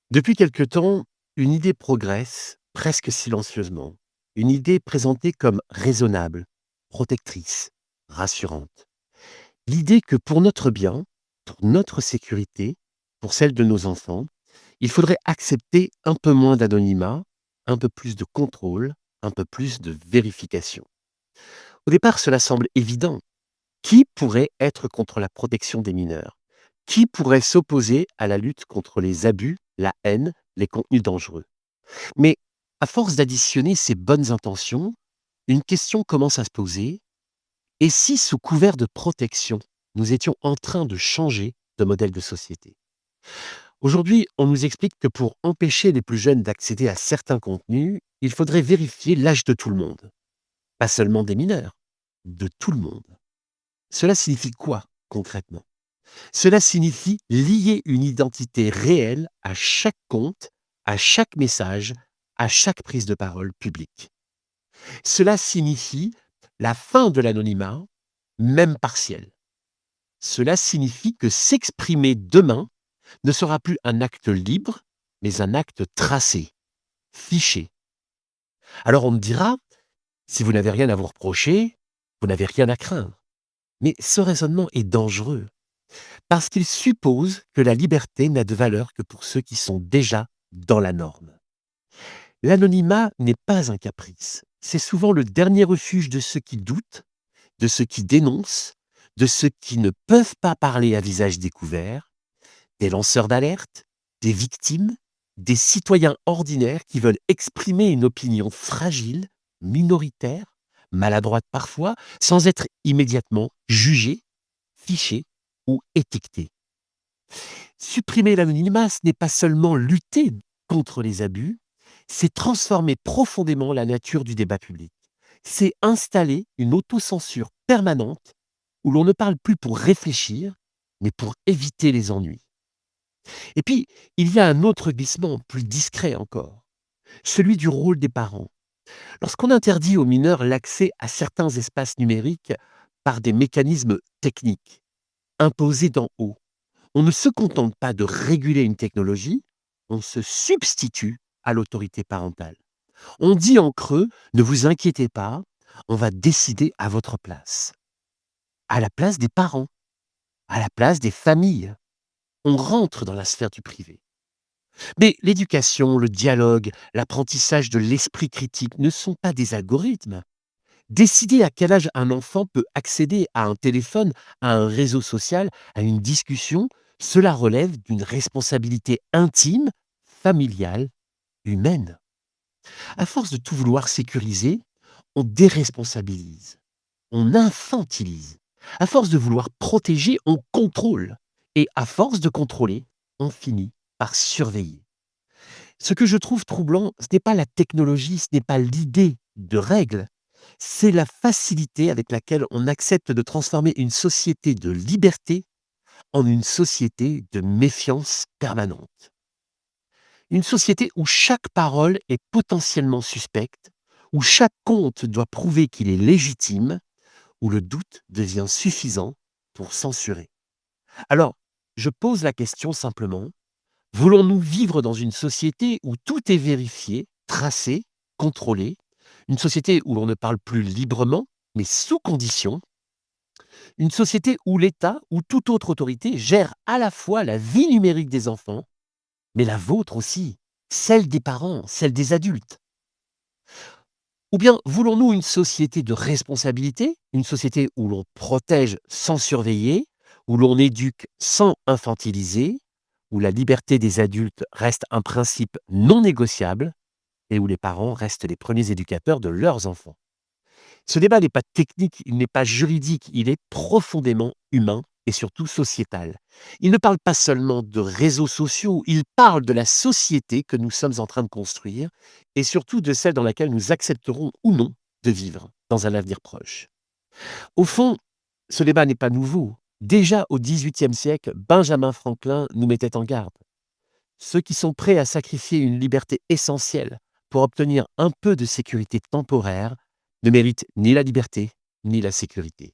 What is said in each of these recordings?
Depuis quelque temps, une idée progresse, presque silencieusement. Une idée présentée comme raisonnable, protectrice, rassurante. L'idée que pour notre bien, pour notre sécurité, pour celle de nos enfants, il faudrait accepter un peu moins d'anonymat, un peu plus de contrôle, un peu plus de vérification. Au départ, cela semble évident. Qui pourrait être contre la protection des mineurs? Qui pourrait s'opposer à la lutte contre les abus, la haine, les contenus dangereux? Mais à force d'additionner ces bonnes intentions, une question commence à se poser. Et si, sous couvert de protection, nous étions en train de changer de modèle de société? Aujourd'hui, on nous explique que pour empêcher les plus jeunes d'accéder à certains contenus, il faudrait vérifier l'âge de tout le monde. Pas seulement des mineurs, de tout le monde. Cela signifie quoi concrètement? Cela signifie lier une identité réelle à chaque compte, à chaque message, à chaque prise de parole publique. Cela signifie la fin de l'anonymat, même partiel. Cela signifie que s'exprimer demain ne sera plus un acte libre, mais un acte tracé, fiché. Alors on me dira, si vous n'avez rien à vous reprocher, vous n'avez rien à craindre. Mais ce raisonnement est dangereux, parce qu'il suppose que la liberté n'a de valeur que pour ceux qui sont déjà dans la norme. L'anonymat n'est pas un caprice, c'est souvent le dernier refuge de ceux qui doutent, de ceux qui dénoncent, de ceux qui ne peuvent pas parler à visage découvert, des lanceurs d'alerte, des victimes, des citoyens ordinaires qui veulent exprimer une opinion fragile, minoritaire, maladroite parfois, sans être immédiatement jugés, fichés ou étiquetés. Supprimer l'anonymat, ce n'est pas seulement lutter contre les abus, c'est transformer profondément la nature du débat public. C'est installer une autocensure permanente où l'on ne parle plus pour réfléchir, mais pour éviter les ennuis. Et puis, il y a un autre glissement, plus discret encore, celui du rôle des parents. Lorsqu'on interdit aux mineurs l'accès à certains espaces numériques par des mécanismes techniques, imposés d'en haut, on ne se contente pas de réguler une technologie, on se substitue à l'autorité parentale. On dit en creux, ne vous inquiétez pas, on va décider à votre place. À la place des parents, à la place des familles. On rentre dans la sphère du privé. Mais l'éducation, le dialogue, l'apprentissage de l'esprit critique ne sont pas des algorithmes. Décider à quel âge un enfant peut accéder à un téléphone, à un réseau social, à une discussion, cela relève d'une responsabilité intime, familiale, humaine. À force de tout vouloir sécuriser, on déresponsabilise, on infantilise. À force de vouloir protéger, on contrôle. Et à force de contrôler, on finit par surveiller. Ce que je trouve troublant, ce n'est pas la technologie, ce n'est pas l'idée de règles, c'est la facilité avec laquelle on accepte de transformer une société de liberté en une société de méfiance permanente. Une société où chaque parole est potentiellement suspecte, où chaque compte doit prouver qu'il est légitime, où le doute devient suffisant pour censurer. Alors, je pose la question simplement, voulons-nous vivre dans une société où tout est vérifié, tracé, contrôlé, une société où l'on ne parle plus librement, mais sous condition, une société où l'État ou toute autre autorité gère à la fois la vie numérique des enfants, mais la vôtre aussi, celle des parents, celle des adultes? Ou bien voulons-nous une société de responsabilité, une société où l'on protège sans surveiller, où l'on éduque sans infantiliser, où la liberté des adultes reste un principe non négociable et où les parents restent les premiers éducateurs de leurs enfants? Ce débat n'est pas technique, il n'est pas juridique, il est profondément humain et surtout sociétal. Il ne parle pas seulement de réseaux sociaux, il parle de la société que nous sommes en train de construire et surtout de celle dans laquelle nous accepterons ou non de vivre dans un avenir proche. Au fond, ce débat n'est pas nouveau. Déjà au XVIIIe siècle, Benjamin Franklin nous mettait en garde. Ceux qui sont prêts à sacrifier une liberté essentielle pour obtenir un peu de sécurité temporaire ne méritent ni la liberté ni la sécurité.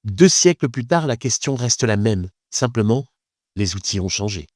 2 siècles plus tard, la question reste la même. Simplement, les outils ont changé.